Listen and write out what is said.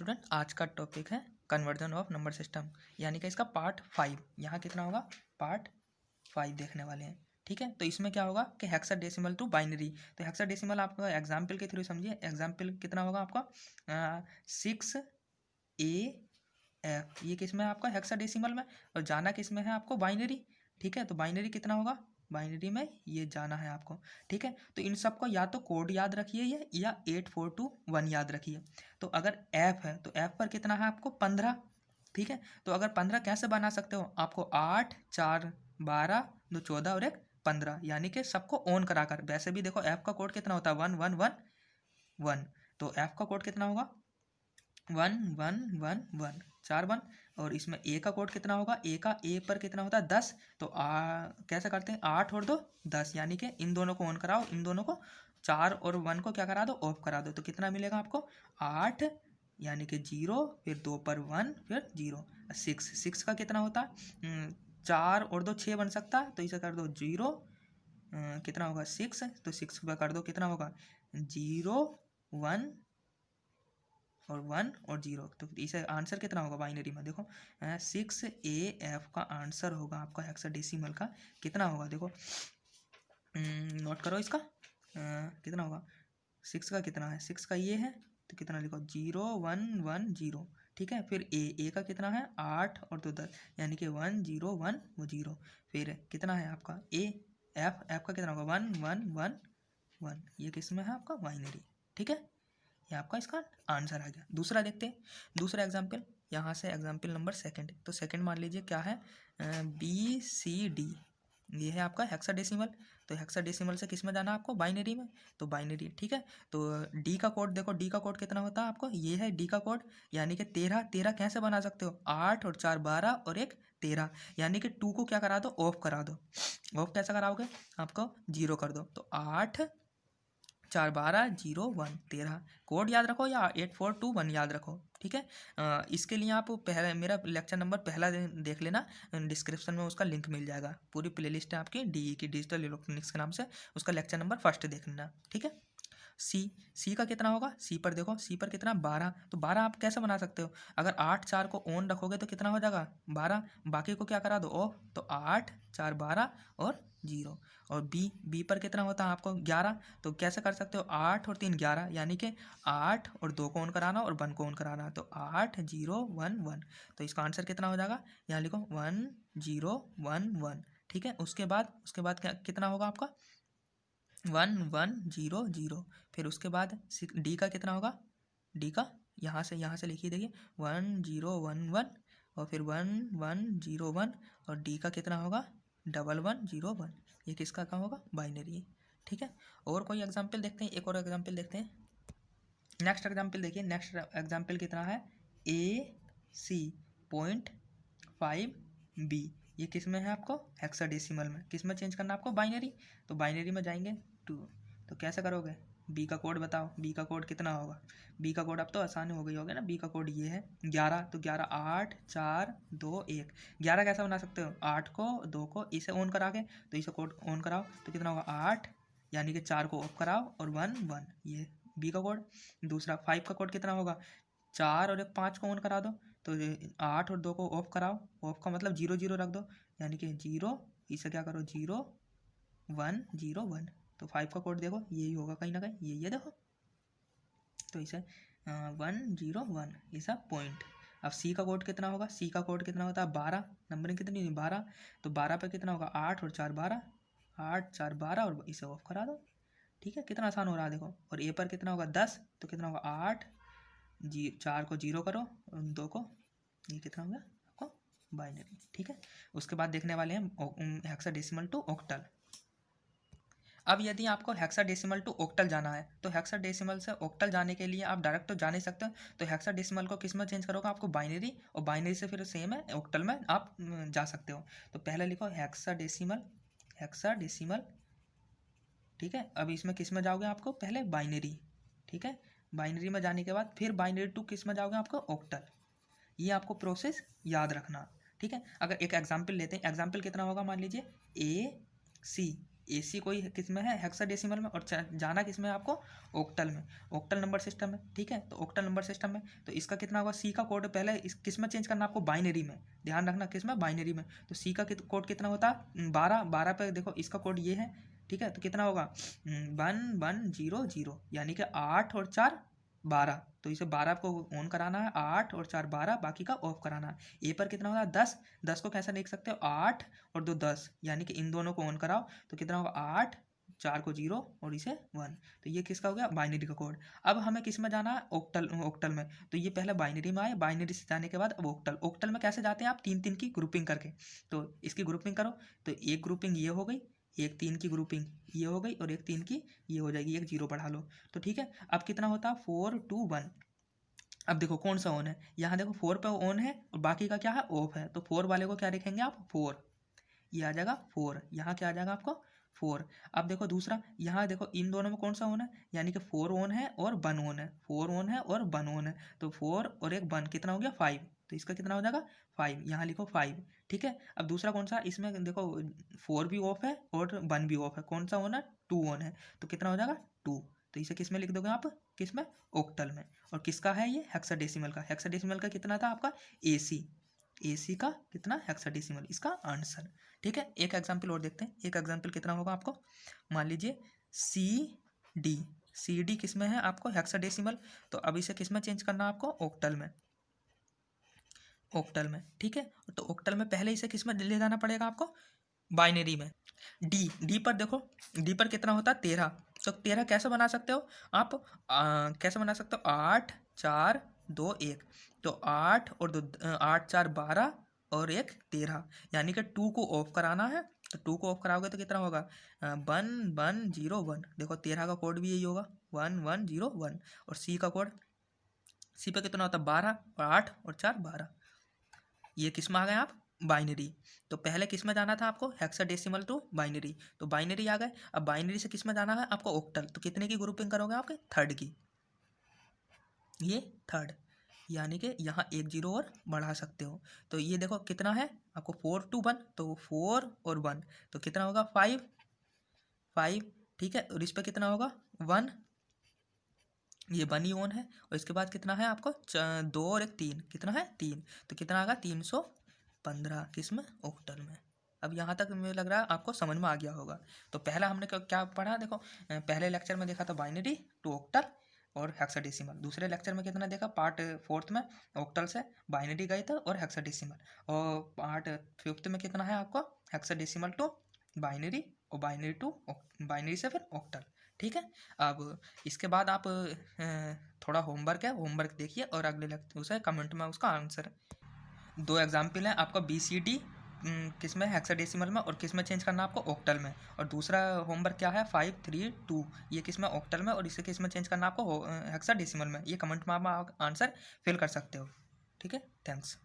Student, आज का topic है कन्वर्जन ऑफ नंबर सिस्टम, यानी कि इसका पार्ट 5। यहाँ कितना होगा? पार्ट 5 देखने वाले हैं। ठीक है, तो इसमें क्या होगा कि हेक्साडेसिमल टू बाइनरी। तो हेक्साडेसिमल आपका एग्जाम्पल के थ्रू समझिए। एग्जाम्पल कितना होगा आपका? 6AF। ये किस में है आपका? हेक्साडेसिमल में। और जाना किस में है आपको? बाइनरी। ठीक है, तो बाइनरी कितना होगा? बाइनरी में ये जाना है आपको। ठीक है, तो इन सबको या तो कोड याद रखिए ये, या 8421 याद रखिए। तो अगर F है तो F पर कितना है आपको? 15। ठीक है, तो अगर 15 कैसे बना सकते हो? आपको 8 4 12 2 14 और एक 15, यानी कि सबको ऑन कराकर। वैसे भी देखो F का कोड कितना होता है? 1 1 1 1। तो F का कोड कितना होगा? 1 1 1 1, 4 1। और इसमें ए का कोड कितना होगा? ए पर कितना होता है? 10। तो कैसे करते हैं? 8 और 2 10, यानी कि इन दोनों को ऑन कराओ, इन दोनों को 4 और 1 को क्या करा दो? ऑफ करा दो। तो कितना मिलेगा आपको? 8, यानी कि 0, फिर 2 पर 1, फिर 0। 6 का कितना होता है? 4 और 2 6 बन सकता है, तो इसे कर दो 0। कितना होगा? 6। तो 6 पर कर दो, कितना होगा? 0 1 और 1 और 0। तो इसे आंसर कितना होगा बाइनरी में? देखो 6AF का आंसर होगा आपका हेक्साडेसिमल का। कितना होगा देखो, नोट करो इसका। कितना होगा? 6 का कितना है? 6 का ये है, तो कितना लिखो? 0 1 1 0। ठीक है, फिर ए का कितना है? 8 और 2 10, यानी कि 1 0 1 वो 0। फिर कितना है आपका? एफ का कितना होगा? 1 1 1 1। ये किस में है आपका? बाइनरी। ठीक है, ये आपका इसका आंसर आ गया। दूसरा देखते हैं, दूसरा एग्जाम्पल। यहाँ से एग्जाम्पल नंबर सेकंड। तो सेकंड मान लीजिए क्या है? BCD। ये है आपका हेक्साडेसिमल। तो हेक्साडेसिमल से किस में जाना है आपको? बाइनरी में। तो बाइनरी। ठीक है, तो डी का कोड देखो, डी का कोड कितना होता है आपको? ये है डी का कोड, यानी कि 13। 13 कैसे बना सकते हो? 8 और 4 12 और एक 13, यानी कि 2 को क्या करा दो? ऑफ करा दो। ऑफ कैसे कराओगे? आपको 0 कर दो। तो 8 4 12 0 1 13। कोड याद रखो या 8421 याद रखो। ठीक है, इसके लिए आप पहले मेरा लेक्चर नंबर पहला देख लेना, डिस्क्रिप्शन में उसका लिंक मिल जाएगा। पूरी प्लेलिस्ट है आपकी DE की, डिजिटल इलेक्ट्रॉनिक्स के नाम से। उसका लेक्चर नंबर फर्स्ट देख लेना। ठीक है, सी का कितना होगा? सी पर देखो, सी पर कितना? 12। तो 12 आप कैसे बना सकते हो? अगर 8 4 को ऑन रखोगे तो कितना हो जाएगा? 12। बाकी को क्या करा दो? ऑफ। तो 8 4 12 और 0। और बी पर कितना होता है आपको? 11। तो कैसे कर सकते हो? 8 और 3 11, यानी कि 8 और 2 को ऑन कराना और 1 को ऑन कराना। तो 8 0 1 1। तो इसका आंसर कितना हो जाएगा? यहाँ लिखो 1 0 1 1। ठीक है, उसके बाद क्या कितना होगा आपका? 1 1 0 0। फिर उसके बाद डी का कितना होगा? डी का यहाँ से लिखिए, देखिए 1 0 1 1, और फिर 1 1 0 1। और डी का कितना होगा? 1 1 0 1। ये किसका का होगा? बाइनरी। ठीक है, और कोई एग्जाम्पल देखते हैं, एक और एग्जाम्पल देखते हैं। नेक्स्ट एग्जाम्पल देखिए, नेक्स्ट एग्जाम्पल कितना है? AC.5B। ये किस में है आपको? हेक्साडेसिमल में। किस में चेंज करना आपको? बाइनरी। तो बाइनरी में जाएंगे 2। तो कैसे करोगे? बी का कोड बताओ, बी का कोड कितना होगा? बी का कोड अब तो आसान हो गई होगी ना। बी का कोड ये है 11। तो 11 8 4 2 1। 11 कैसे बना सकते हो? 8 को 2 को इसे ऑन करा के, तो इसे कोड ऑन कराओ तो कितना होगा? 8, यानी कि 4 को ऑफ कराओ और 1 1। ये बी का कोड। दूसरा 5 का कोड कितना होगा? 4 और एक 5 को ऑन करा दो, तो 8 और 2 को ऑफ कराओ। ऑफ का मतलब 0 0 रख दो, यानी कि 0। इसे क्या करो? 0 1 0 1। तो 5 का कोड देखो यही होगा कहीं ना कहीं, ये देखो। तो इसे 1 0 1, ये सब पॉइंट। अब सी का कोड कितना होगा? सी का कोड कितना होता है? 12। नंबरिंग कितनी? 12। तो 12 पे कितना होगा? 8 और 4 12, 8 4 12, और इसे ऑफ करा दो। ठीक है, कितना आसान हो रहा है देखो। और ए पर कितना होगा? 10। तो कितना होगा? 8 4 को 0 करो और 2 को, ये कितना हो गया आपको? बाइनरी। ठीक है, उसके बाद देखने वाले हैं हेक्साडेसिमल टू ऑक्टल। अब यदि आपको हेक्साडेसिमल टू ऑक्टल जाना है, तो हेक्साडेसिमल से ऑक्टल जाने के लिए आप डायरेक्ट तो जा नहीं सकते। तो हेक्साडेसिमल को किस में चेंज करोगे? आपको बाइनरी, और बाइनरी से फिर सेम है ऑक्टल में आप जा सकते हो। तो पहले लिखो हेक्साडेसिमल, हेक्साडेसिमल। ठीक है, अब इसमें किस में जाओगे? आपको पहले बाइनरी। ठीक है, बाइनरी में जाने के बाद फिर बाइनरी टू किस में जाओगे? आपको ऑक्टल। ये आपको प्रोसेस याद रखना। ठीक है, अगर एक एग्जाम्पल लेते हैं, एग्जाम्पल कितना होगा? मान लीजिए AC AC कोई किस में है, हेक्साडेसिमल में, और जाना किस में है आपको, ऑक्टल में, ऑक्टल नंबर सिस्टम में। ठीक है, तो ऑक्टल नंबर सिस्टम में तो इसका कितना होगा, C का कोड पहले इस किस में चेंज करना आपको, बाइनरी में, ध्यान रखना किस में, बाइनरी में। तो C का कोड कितना होता है 12, 12 पे देखो इसका कोड ये है। ठीक है, तो कितना होगा 1100, यानी कि 8 और 4 12। तो इसे 12 को ऑन कराना है, 8 और 4 12, बाकी का ऑफ कराना है। ए पर कितना होगा 10, 10 को कैसे लिख सकते हो 8 और 2 10, यानी कि इन दोनों को ऑन कराओ तो कितना होगा 8, 4 को 0 और इसे 1। तो ये किसका हो गया, बाइनरी का कोड। अब हमें किस में जाना है, ऑक्टल, ऑक्टल में। तो ये पहले बाइनरी में आए, बाइनरी से जाने के बाद अब ऑक्टल, ऑक्टल में कैसे जाते हैं आप, 3 3 की ग्रुपिंग करके। तो इसकी ग्रुपिंग करो, तो एक ग्रुपिंग ये हो गई, एक 3 की ग्रुपिंग ये हो गई, और एक 3 की ये हो जाएगी, एक 0 बढ़ा लो। तो ठीक है, अब कितना होता है 4 2 1। अब देखो कौन सा ऑन है, यहाँ देखो 4 पे ऑन है और बाकी का क्या है, ऑफ है। तो 4 वाले को क्या लिखेंगे आप 4, ये आ जाएगा 4, यहाँ क्या आ जाएगा आपको 4। अब देखो दूसरा, यहाँ देखो इन दोनों में कौन सा ऑन है, यानी कि 4 ऑन है और 1 ऑन है, 4 ऑन है और 1 ऑन है। तो 4 और एक 1 कितना हो गया 5। तो इसका कितना हो जाएगा 5, यहाँ लिखो 5। ठीक है, अब दूसरा कौन सा, इसमें देखो 4 भी ऑफ है और 1 भी ऑफ है, कौन सा ऑन है 2 ऑन है। तो कितना हो जाएगा 2। तो इसे किस में लिख दोगे आप, किस में, ऑक्टल में। और किसका है ये, हेक्साडेसिमल का। हेक्साडेसिमल का कितना था आपका AC का कितना, हेक्साडेसिमल, इसका आंसर। ठीक है, एक एग्जांपल और देखते हैं। एक एग्जांपल कितना होगा आपको, मान लीजिए CD किस में है आपको, हेक्साडेसिमल। तो अब इसे किस में चेंज करना है आपको, ऑक्टल में, ऑक्टल में। ठीक है, तो ऑक्टल में पहले इसे किस में ले जाना पड़ेगा आपको, बाइनरी में। डी पर देखो, डी पर कितना होता है 13। तो 13 कैसे बना सकते हो आप, कैसे बना सकते हो 8 4 2 1। तो 8 और 2 8 4 12 और एक 13, यानी कि 2 को ऑफ कराना है। तो 2 को ऑफ कराओगे तो कितना होगा 1 1 0 1। देखो 13 का कोड भी यही होगा 1 1 0 1। और सी का कोड, सी पे कितना होता है 12 और 8 और 4 12। ये किस में आ गए आप, बाइनरी। तो पहले किस में जाना था आपको, हेक्साडेसिमल टू बाइनरी। तो बाइनरी आ गए, अब बाइनरी से किस में जाना है आपको, ऑक्टल। तो कितने की ग्रुपिंग करोगे आपके, थर्ड की, ये थर्ड, यानी कि यहाँ एक 0 और बढ़ा सकते हो। तो ये देखो कितना है आपको 4 2 1, तो 4 और 1 तो कितना होगा 5 5। ठीक है, और इस पर कितना होगा 1, ये 1 ही ऑन है। और इसके बाद कितना है आपको 2 और एक 3, कितना है 3। तो कितना आएगा 315 किस में, ऑक्टल में। अब यहाँ तक मुझे लग रहा है आपको समझ में आ गया होगा। तो पहला हमने क्या पढ़ा, देखो पहले लेक्चर में देखा था बाइनरी टू ऑक्टल और हेक्साडेसिमल। दूसरे लेक्चर में कितना देखा, पार्ट 4 में ऑक्टल से बाइनरी गए थे और हेक्साडेसिमल। और पार्ट 5 में कितना है आपको, हेक्साडेसिमल टू बाइनरी और बाइनरी से फिर ऑक्टल। ठीक है, अब इसके बाद आप थोड़ा होमवर्क है, होमवर्क देखिए और अगले लेक्चर उसे कमेंट में उसका आंसर। 2 एग्जाम्पल है आपका BCD किस में, हेक्साडेसिमल में, और किस में चेंज करना आपको, ऑक्टल में। और दूसरा होमवर्क क्या है 5 3 2, ये किस में, ऑक्टल में, और इसे किस में चेंज करना आपको, हेक्साडेसिमल में। ये कमेंट में आप आंसर फिल कर सकते हो। ठीक है, थैंक्स।